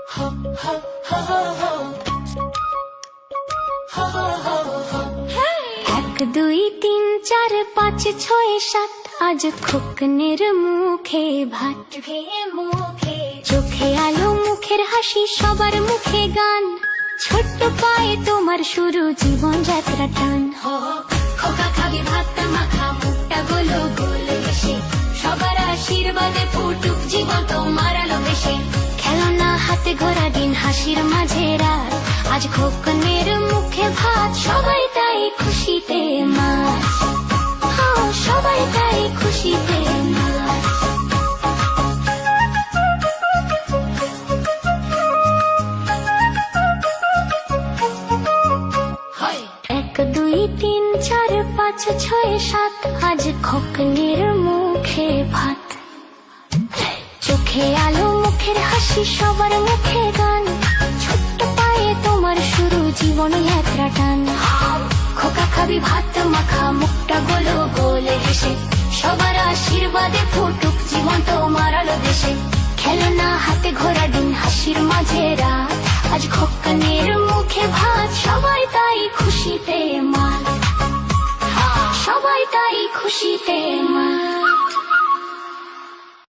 এক দুই তিন চার পাঁচ ছয় সাত, আজ খোকনের মুখে ভাত, চোখে আলো মুখের হাসি সবার মুখে গান, ছোট্ট পায়ে তোমার শুরু জীবন যাত্রা টান। খোকা খাবি ভাত মাখা, মুখটা গোলো গোল হেসে, সবার আশীর্বাদে ফুটুক জীবন তোমার আলো ভেসে। খেলনা হাতে ঘোরা দিন, হাসির মাঝে রাত, আজ খোকনের মুখে ভাত, সবাই তাই খুশিতে মাত, সবাই তাই খুশিতে মাত। এক দুই তিন চার পাঁচ ছয় সাত, আজ খোকনের মুখে ভাত, চোখে আলো মুখের হাসি সবার মুখে গান, ছোট্ট পায়ে তোমার শুরু জীবন যাত্রা টান। খোকা খাবি ভাত মাখা, মুখটা গোলো গোল হেসে, সবার আশীর্বাদে ফুটুক জীবন তোমার আলো দেশে। খেলনা হাতে ঘোরা দিন, হাসির মাঝে রাত, আজ খোকনের মুখে ভাত, সবাই তাই খুশিতে মাত, সবাই তাই খুশিতে মাত।